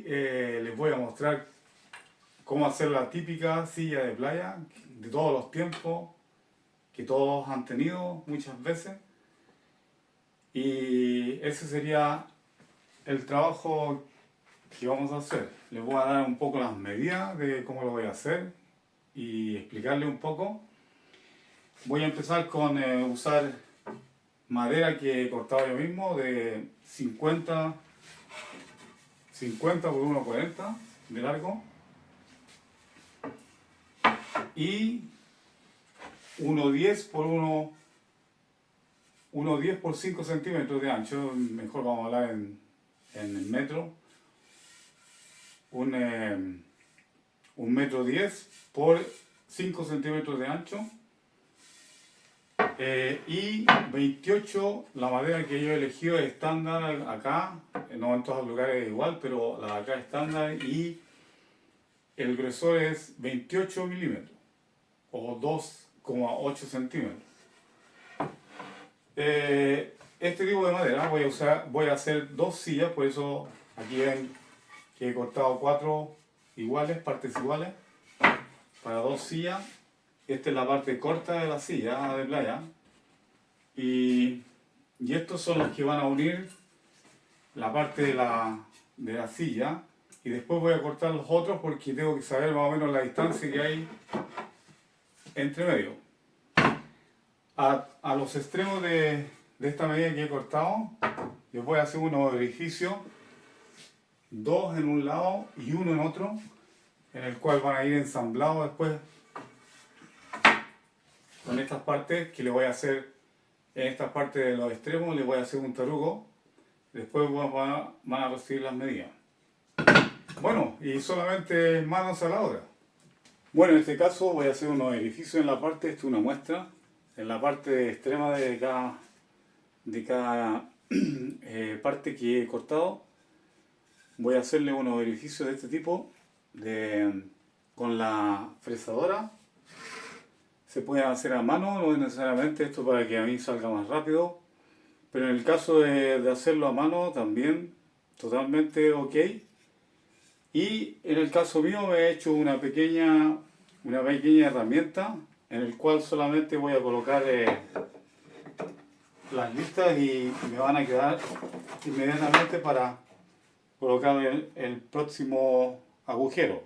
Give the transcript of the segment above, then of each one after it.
les voy a mostrar cómo hacer la típica silla de playa de todos los tiempos que todos han tenido muchas veces, y ese sería el trabajo que vamos a hacer. Les voy a dar un poco las medidas de cómo lo voy a hacer y explicarles un poco. Voy a empezar con usar madera que he cortado yo mismo de 50 por 1,40 de largo y 1,10 por 5 centímetros de ancho. Mejor vamos a hablar en el metro. Un metro 10 por 5 centímetros de ancho. Y 28, la madera que yo he elegido es estándar acá, no en todos los lugares es igual, pero la de acá es estándar, y el grosor es 28 milímetros o 2,8 centímetros. Este tipo de madera voy a hacer dos sillas, por eso aquí ven que he cortado 4 partes iguales para dos sillas. Esta es la parte corta de la silla de playa, y estos son los que van a unir la parte de la silla, y después voy a cortar los otros porque tengo que saber más o menos la distancia que hay entre medio. A los extremos de esta medida que he cortado, les voy a hacer unos orificios, dos en un lado y uno en otro, en el cual van a ir ensamblados después con estas partes que le voy a hacer. En esta parte de los extremos le voy a hacer un tarugo, después van a recibir las medidas. Bueno, y solamente manos a la obra. Bueno, en este caso voy a hacer unos orificios en la parte, esto es una muestra, en la parte extrema de cada parte que he cortado. Voy a hacerle unos orificios de este tipo con la fresadora. Se puede hacer a mano, no es necesariamente esto para que a mí salga más rápido, pero en el caso de hacerlo a mano también totalmente ok. Y en el caso mío me he hecho una pequeña herramienta en el cual solamente voy a colocar las listas y me van a quedar inmediatamente para colocar el próximo agujero.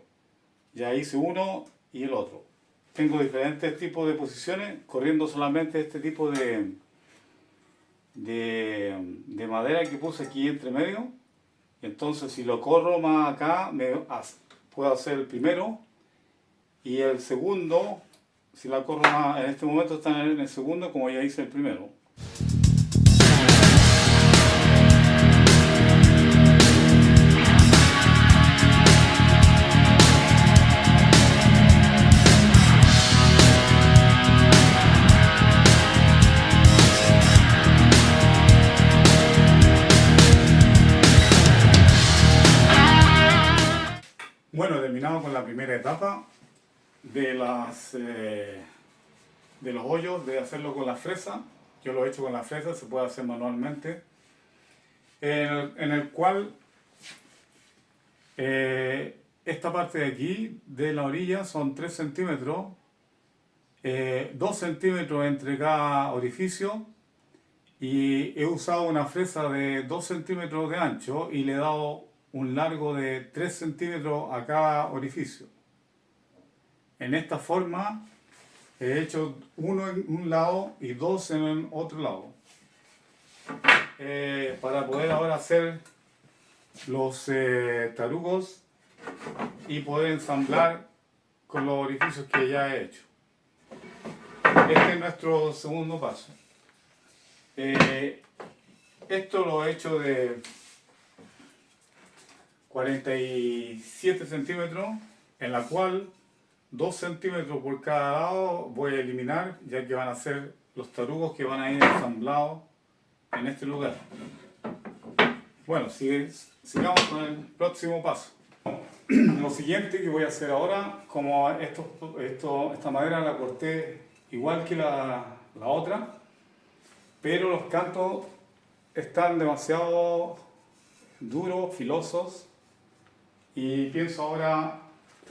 Ya hice uno y el otro. Tengo diferentes tipos de posiciones, corriendo solamente este tipo de madera que puse aquí entre medio. Entonces, si lo corro más acá, puedo hacer el primero, y el segundo, si la corro más, en este momento está en el segundo, como ya hice el primero. Bueno, terminado con la primera etapa de los hoyos, de hacerlo con la fresa. Yo lo he hecho con la fresa, se puede hacer manualmente. En el cual esta parte de aquí, de la orilla, son 3 centímetros, 2 centímetros entre cada orificio, y he usado una fresa de 2 centímetros de ancho y le he dado un largo de 3 centímetros a cada orificio. En esta forma he hecho uno en un lado y dos en el otro lado, para poder ahora hacer los tarugos y poder ensamblar con los orificios que ya he hecho. Este es nuestro segundo paso. Esto lo he hecho de 47 centímetros, en la cual 2 centímetros por cada lado voy a eliminar, ya que van a ser los tarugos que van a ir ensamblados en este lugar. Bueno, sigamos con el próximo paso. Lo siguiente que voy a hacer ahora, como esta madera la corté igual que la otra, pero los cantos están demasiado duros, filosos, Y pienso ahora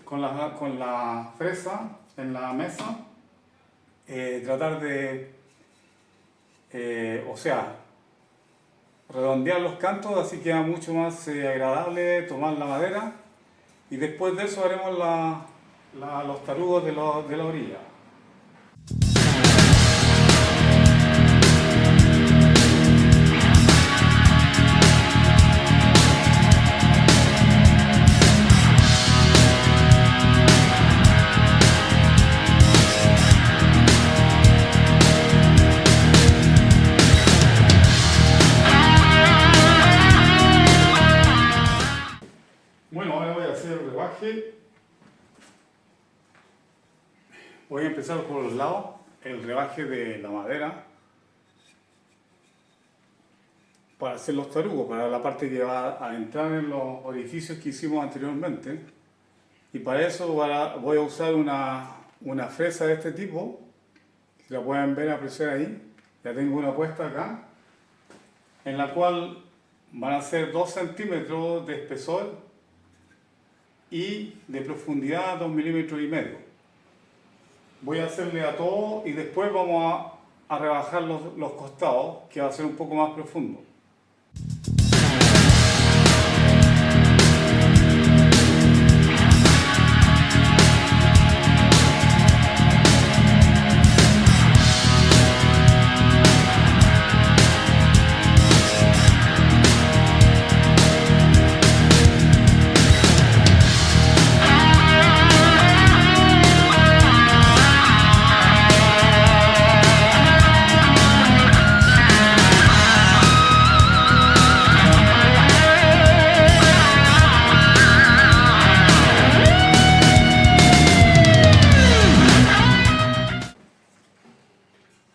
con la fresa en la mesa, tratar de, o sea, redondear los cantos, así queda mucho más agradable tomar la madera. Y después de eso haremos los tarugos de la orilla. Bueno, ahora voy a hacer el rebaje. Voy a empezar por los lados, el rebaje de la madera para hacer los tarugos, para la parte que va a entrar en los orificios que hicimos anteriormente. Y para eso voy a usar una fresa de este tipo, que la pueden ver, apreciar ahí. Ya tengo una puesta acá, en la cual van a ser 2 centímetros de espesor y de profundidad 2,5 milímetros. Voy a hacerle a todo y después vamos a rebajar los costados, que va a ser un poco más profundo.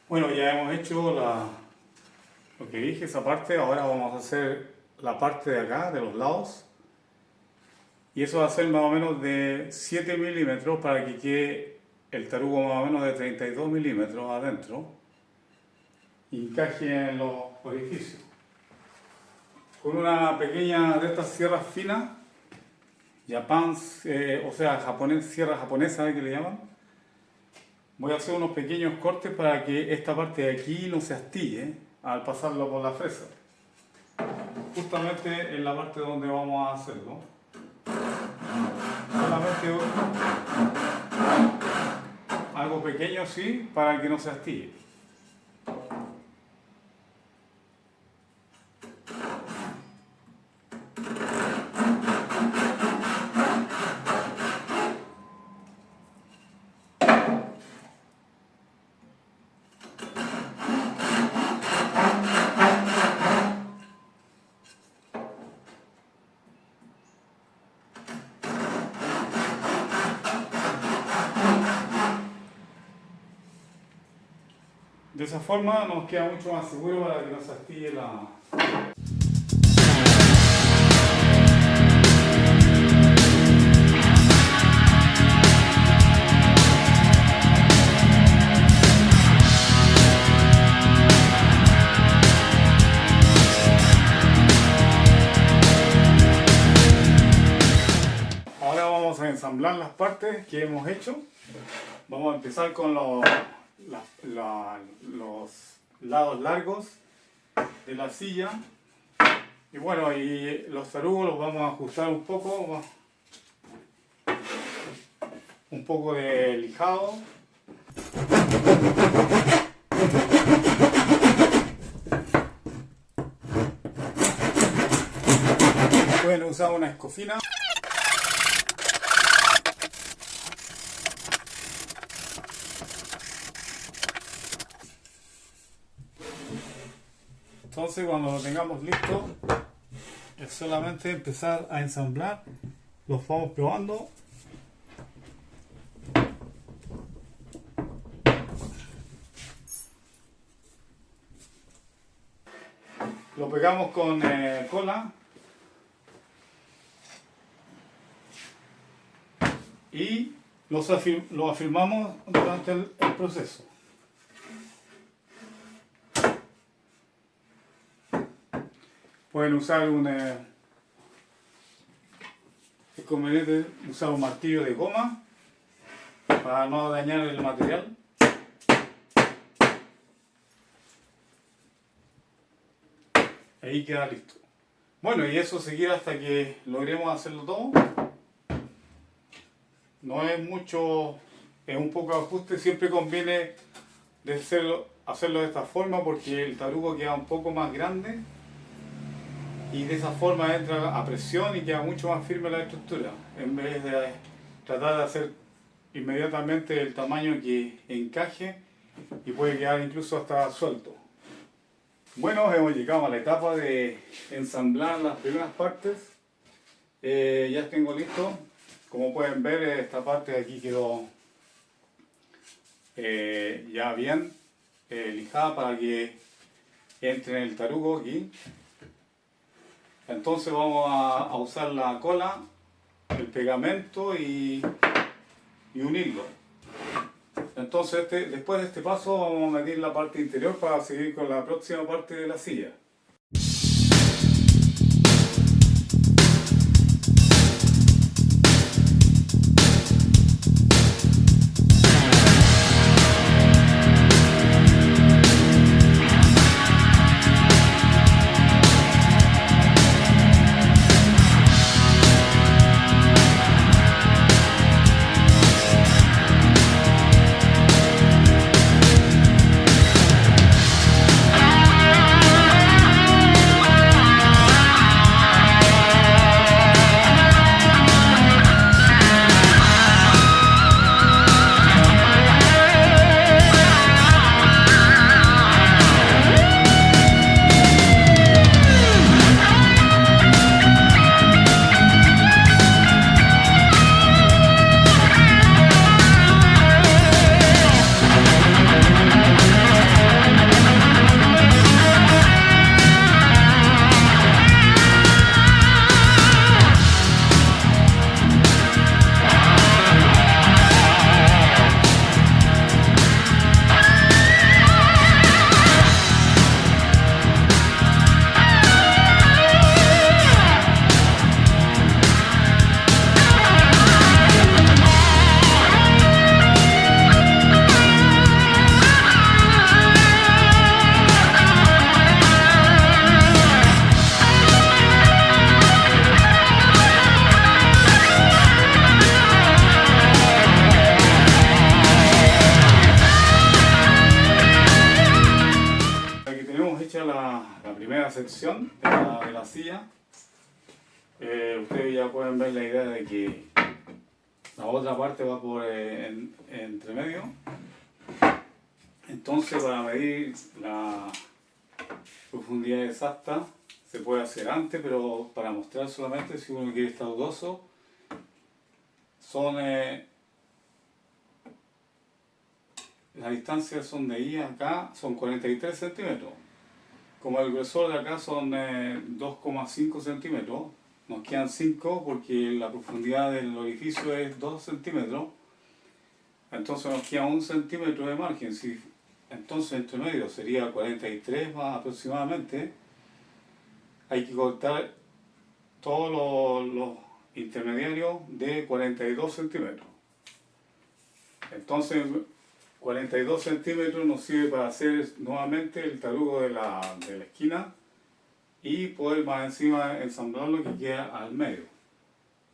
Bueno, ya hemos hecho lo que dije, esa parte. Ahora vamos a hacer la parte de acá, de los lados. Y eso va a ser más o menos de 7 milímetros para que quede el tarugo más o menos de 32 milímetros adentro. Y encaje en los orificios. Con una pequeña de estas sierras finas, o sea, sierra japonesa que le llaman. Voy a hacer unos pequeños cortes para que esta parte de aquí no se astille al pasarlo por la fresa. Justamente en la parte donde vamos a hacerlo. Solamente algo pequeño así para que no se astille. De esa forma nos queda mucho más seguro para que no se astille la... Ahora vamos a ensamblar las partes que hemos hecho. Vamos a empezar con los lados largos de la silla. Y bueno, y los tarugos los vamos a ajustar un poco de lijado. Pueden usar una escofina. Entonces cuando lo tengamos listo es solamente empezar a ensamblar. Los vamos probando. Lo pegamos con cola y lo afirmamos durante el proceso. Pueden usar es conveniente usar un martillo de goma para no dañar el material. Ahí queda listo. Bueno, y eso seguirá hasta que logremos hacerlo todo. No es mucho, es un poco de ajuste. Siempre conviene de hacerlo de esta forma porque el tarugo queda un poco más grande y de esa forma entra a presión y queda mucho más firme la estructura, en vez de tratar de hacer inmediatamente el tamaño que encaje y puede quedar incluso hasta suelto. Bueno, hemos llegado a la etapa de ensamblar las primeras partes. Ya tengo listo. Como pueden ver, esta parte de aquí quedó ya bien lijada para que entre en el tarugo aquí. Entonces vamos a usar la cola, el pegamento y unirlo. Entonces después de este paso vamos a medir la parte interior para seguir con la próxima parte de la silla. La primera sección de la silla. Ustedes ya pueden ver la idea de que la otra parte va por entre medio. Entonces, para medir la profundidad exacta se puede hacer antes, pero para mostrar solamente, si uno quiere estar dudoso, son las distancias son de ahí a acá, son 43 centímetros. Como el grosor de acá son 2,5 centímetros, nos quedan 5 porque la profundidad del orificio es 2 centímetros. Entonces nos queda 1 centímetro de margen. Entonces entre medio sería 43 más aproximadamente. Hay que cortar todos los intermediarios de 42 centímetros. Entonces 42 centímetros nos sirve para hacer nuevamente el tarugo de la esquina y poder más encima ensamblar lo que queda al medio.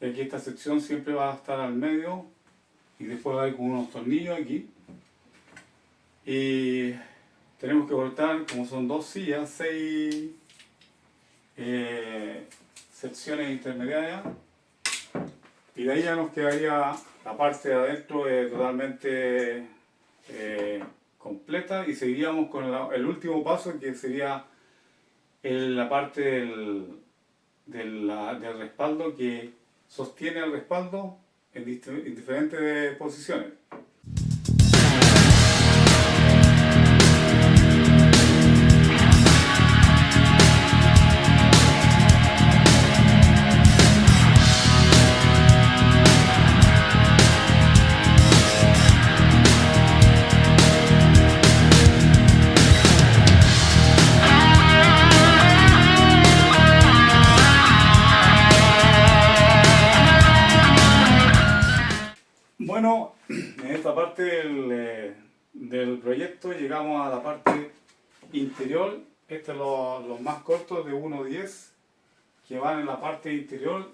Y aquí esta sección siempre va a estar al medio y después va a ir con unos tornillos aquí. Y tenemos que cortar, como son 2 sillas, 6 secciones intermediarias. Y de ahí ya nos quedaría la parte de adentro totalmente completa y seguiríamos con el último paso, que sería la parte del respaldo que sostiene el respaldo en diferentes posiciones. Bueno, en esta parte del proyecto llegamos a la parte interior. Estos son los más cortos de 1.10 que van en la parte interior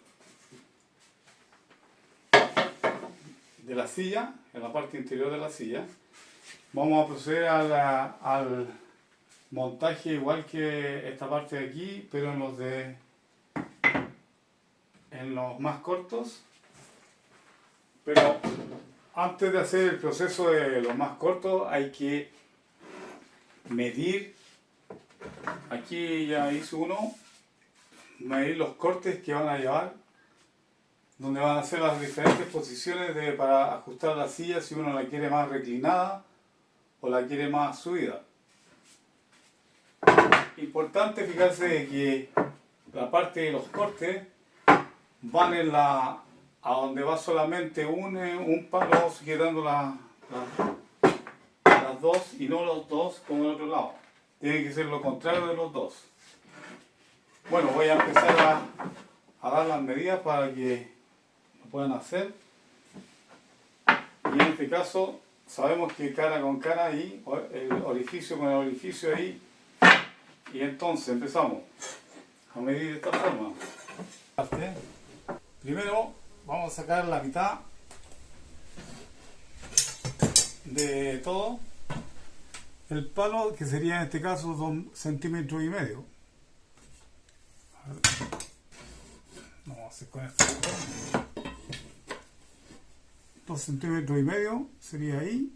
de la silla, en la parte interior de la silla. Vamos a proceder al montaje igual que esta parte de aquí, pero en los más cortos. Pero antes de hacer el proceso de los más cortos hay que medir. Aquí ya hice uno, medir los cortes que van a llevar, donde van a ser las diferentes posiciones para ajustar la silla, si uno la quiere más reclinada o la quiere más subida. Importante fijarse de que la parte de los cortes van a donde va solamente un palo sujetando las dos y no los dos como el otro lado. Tiene que ser lo contrario de los dos. Bueno, voy a empezar a dar las medidas para que lo puedan hacer. Y en este caso sabemos que cara con cara ahí, el orificio con el orificio ahí. Y entonces empezamos a medir de esta forma. Primero vamos a sacar la mitad de todo. El palo, que sería en este caso 2,5 centímetros. Vamos a hacer con esto. 2,5 centímetros sería ahí.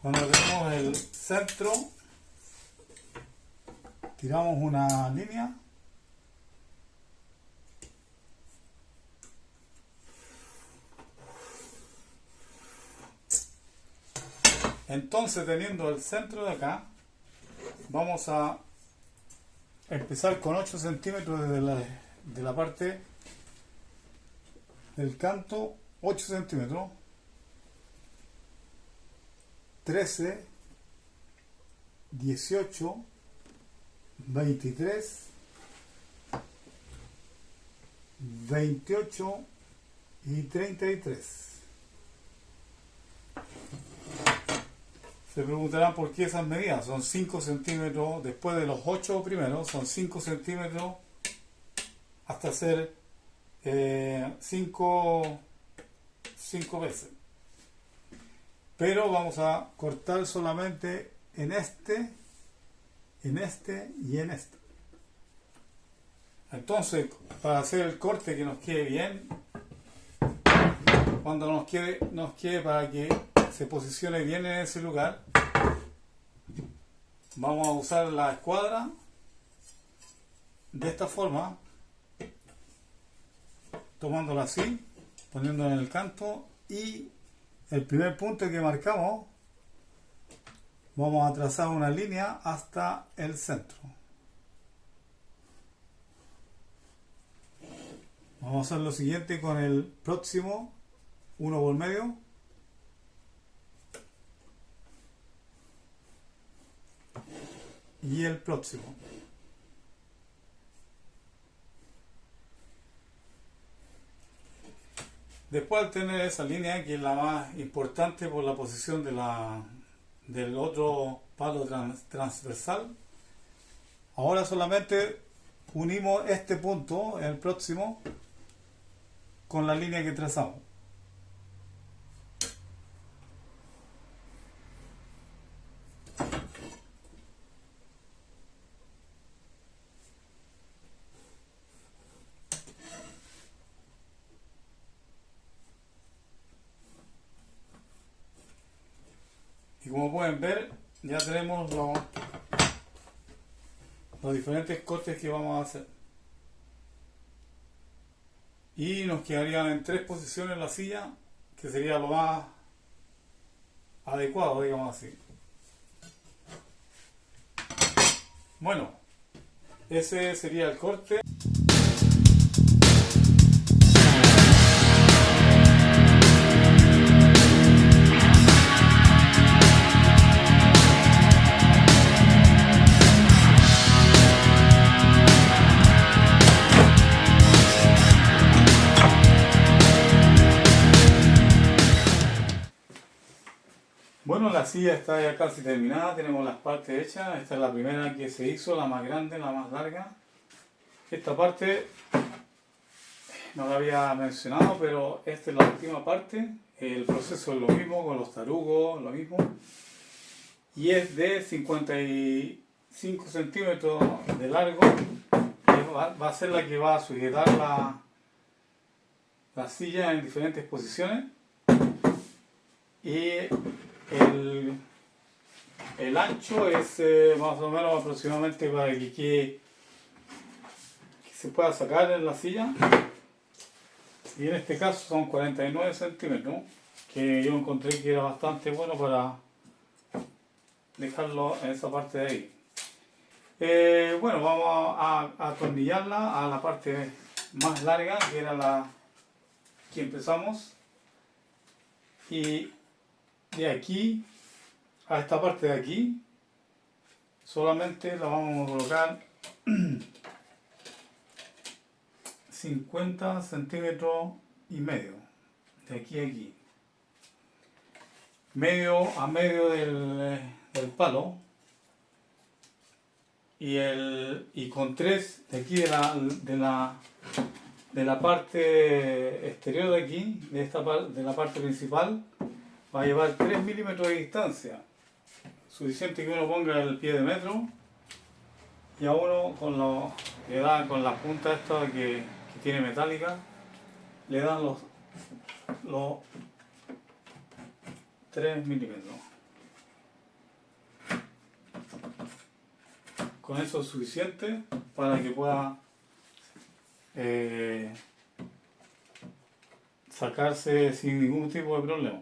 Cuando tenemos el centro, tiramos una línea. Entonces, teniendo el centro de acá, vamos a empezar con 8 centímetros de la parte del canto, 8 centímetros, 13, 18, 23, 28 y 33. Se preguntarán por qué esas medidas. Son 5 centímetros, después de los 8 primeros, son 5 centímetros hasta hacer 5 veces. Pero vamos a cortar solamente en este y en este. Entonces, para hacer el corte que nos quede bien, cuando nos quede para que se posicione bien en ese lugar, vamos a usar la escuadra de esta forma, tomándola así, poniéndola en el canto, y el primer punto que marcamos vamos a trazar una línea hasta el centro. Vamos a hacer lo siguiente con el próximo, uno por medio. Y el próximo. Después, al tener esa línea, que es la más importante por la posición del otro palo transversal, ahora solamente unimos este punto, el próximo, con la línea que trazamos. Y como pueden ver, ya tenemos los diferentes cortes que vamos a hacer. Y nos quedarían en 3 posiciones la silla, que sería lo más adecuado, digamos así. Bueno, ese sería el corte. silla está ya casi terminada, tenemos las partes hechas. Esta es la primera que se hizo, la más grande, la más larga. Esta parte no la había mencionado, pero esta es la última parte. El proceso es lo mismo con los tarugos, lo mismo. Y es de 55 centímetros de largo. Va a ser la que va a sujetar la silla en diferentes posiciones. Y el ancho es más o menos aproximadamente para que se pueda sacar en la silla. Y en este caso son 49 centímetros, que yo encontré que era bastante bueno para dejarlo en esa parte de ahí. Bueno, vamos a atornillarla a la parte más larga, que era la que empezamos. Y de aquí a esta parte de aquí solamente la vamos a colocar 50 centímetros y medio de aquí a aquí, medio a medio del palo, y con 3 de aquí de la parte exterior de aquí, de la parte principal, va a llevar 3 milímetros de distancia, suficiente que uno ponga el pie de metro, y a uno le da con la punta esta que tiene metálica, le dan los 3 milímetros. Con eso es suficiente para que pueda sacarse sin ningún tipo de problema.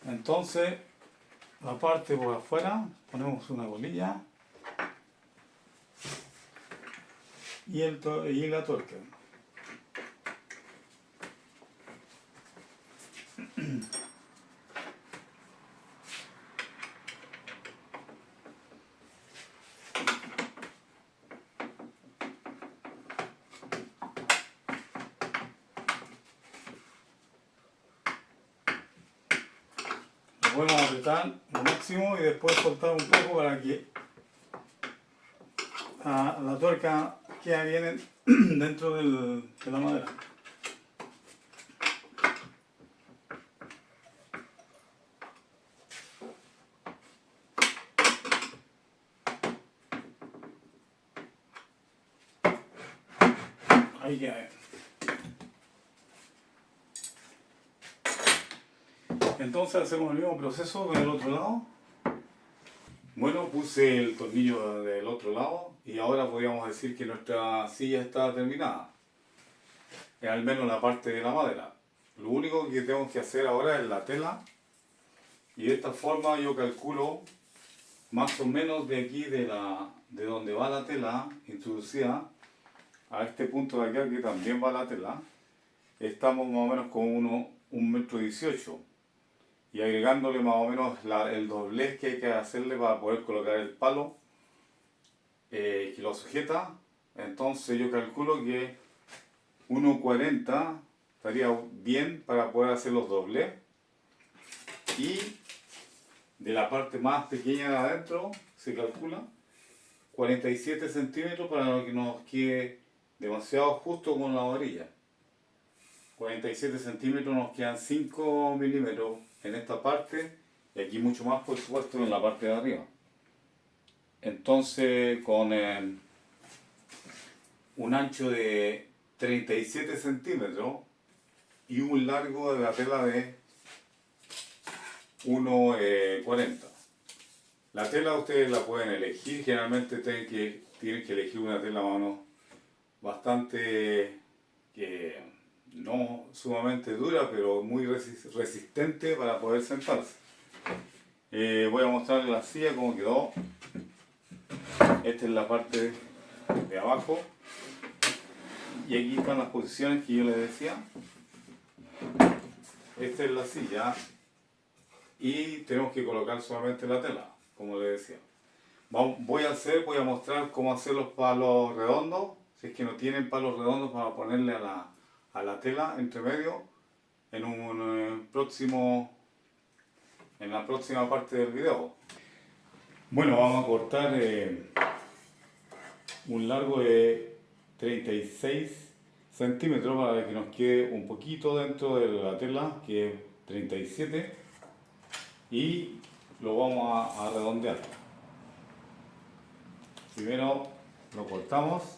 Entonces, la parte por afuera ponemos una bolilla y la tuerca. Lo podemos apretar lo máximo y después soltar un poco para que la tuerca quede bien dentro de la madera. Ahí queda bien. Entonces hacemos el mismo proceso con el otro lado. Bueno, puse el tornillo del otro lado y ahora podríamos decir que nuestra silla está terminada. Al menos la parte de la madera. Lo único que tengo que hacer ahora es la tela. Y de esta forma yo calculo más o menos de aquí de donde va la tela introducida a este punto de acá que también va la tela. Estamos más o menos con 1,18 m. Y agregándole más o menos el doblez que hay que hacerle para poder colocar el palo que lo sujeta. Entonces yo calculo que 1,40 estaría bien para poder hacer los doblez. Y de la parte más pequeña de adentro se calcula 47 centímetros para que nos quede demasiado justo con la orilla. 47 centímetros, nos quedan 5 milímetros en esta parte y aquí mucho más, por supuesto, en la parte de arriba. Entonces, con un ancho de 37 centímetros y un largo de la tela de 1,40. La tela ustedes la pueden elegir, generalmente tienen que elegir una tela más o menos bastante, no sumamente dura, pero muy resistente para poder sentarse. Voy a mostrarles la silla como quedó. Esta es la parte de abajo y aquí están las posiciones que yo les decía. Esta es la silla y tenemos que colocar solamente la tela, como les decía. Voy a mostrar cómo hacer los palos redondos, si es que no tienen palos redondos para ponerle a la tela entre medio en la próxima parte del video. Bueno, vamos a cortar un largo de 36 centímetros para que nos quede un poquito dentro de la tela, que es 37, y lo vamos a redondear. Primero lo cortamos.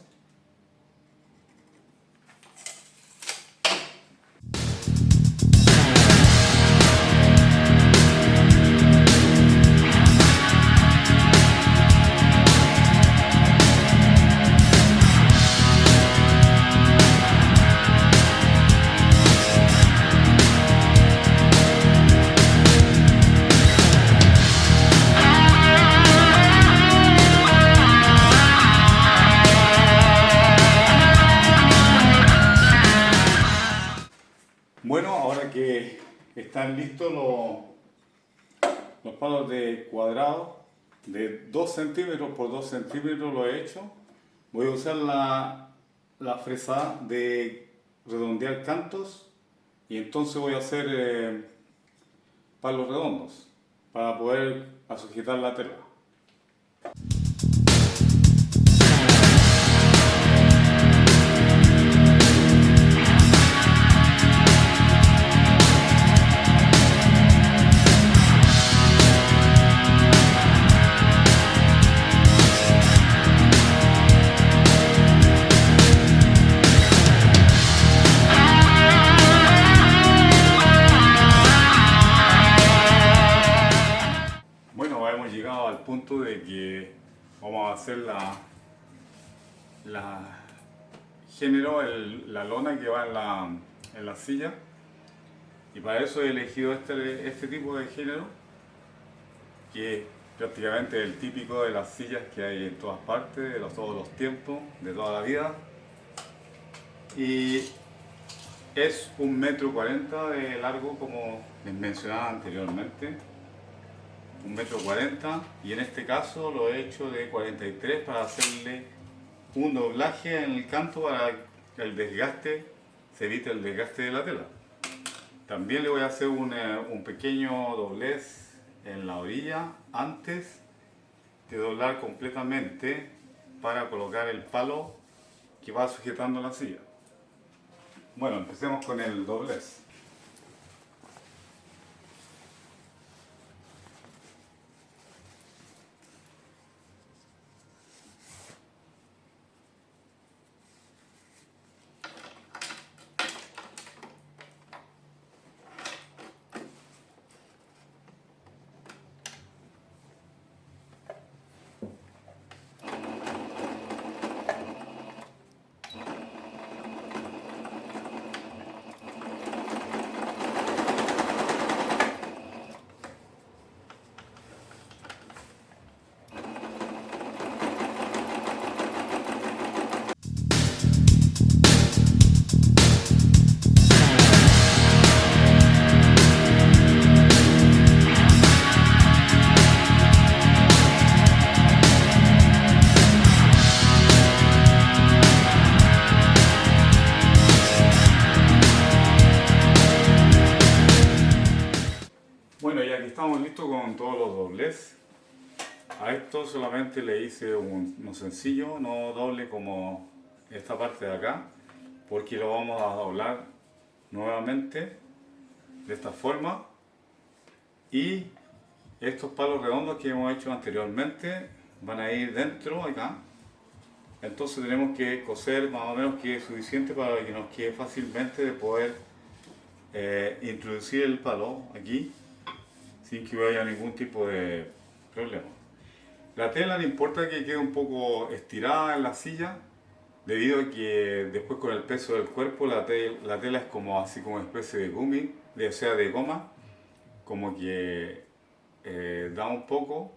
Bueno, ahora que están listos los palos de cuadrado de 2 centímetros por 2 centímetros, lo he hecho. Voy a usar la fresada de redondear cantos y entonces voy a hacer palos redondos para poder sujetar la tela. Hemos llegado al punto de que vamos a hacer la lona que va en la silla, y para eso he elegido este tipo de género, que es prácticamente el típico de las sillas que hay en todas partes, de todos los tiempos, de toda la vida, y es 1,40 m de largo, como les mencionaba anteriormente. 1,40 m, y en este caso lo he hecho de 43 para hacerle un doblaje en el canto para que se evite el desgaste de la tela. También le voy a hacer un pequeño doblez en la orilla antes de doblar completamente para colocar el palo que va sujetando la silla. Bueno, empecemos con el doblez. Bueno, ya que estamos listos con todos los dobles, a esto solamente le hice uno sencillo, no doble como esta parte de acá, porque lo vamos a doblar nuevamente de esta forma, y estos palos redondos que hemos hecho anteriormente van a ir dentro acá. Entonces tenemos que coser más o menos que es suficiente para que nos quede fácilmente de poder introducir el palo aquí sin que haya ningún tipo de problema. La tela no importa que quede un poco estirada en la silla, debido a que después con el peso del cuerpo la tela es como así como una especie de gumi, o sea de goma, como que da un poco,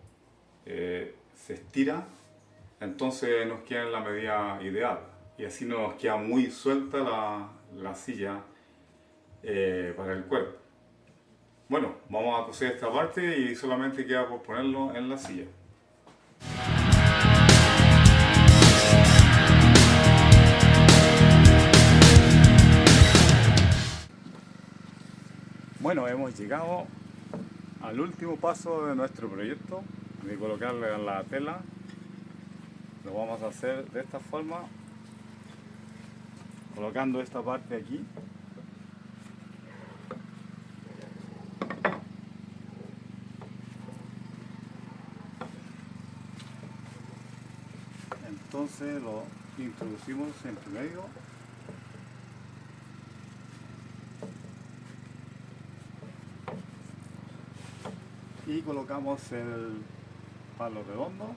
se estira, entonces nos queda en la medida ideal y así no nos queda muy suelta la silla para el cuerpo. Bueno, vamos a coser esta parte y solamente queda por ponerlo en la silla. Bueno, hemos llegado al último paso de nuestro proyecto de colocarle en la tela. Lo vamos a hacer de esta forma, colocando esta parte aquí. Entonces lo introducimos entre medio. Y colocamos el palo redondo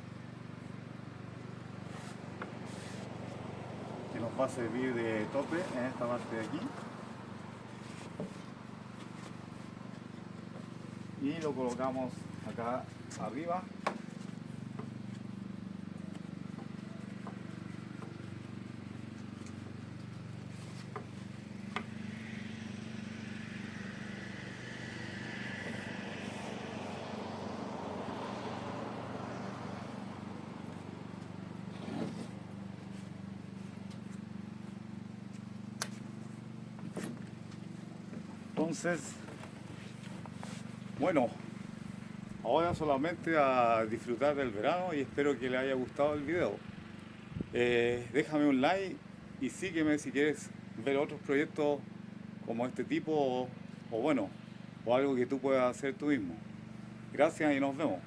que nos va a servir de tope en esta parte de aquí, y lo colocamos acá arriba. Entonces, bueno, ahora solamente a disfrutar del verano y espero que les haya gustado el video. Déjame un like y sígueme si quieres ver otros proyectos como este tipo o bueno, o algo que tú puedas hacer tú mismo. Gracias y nos vemos.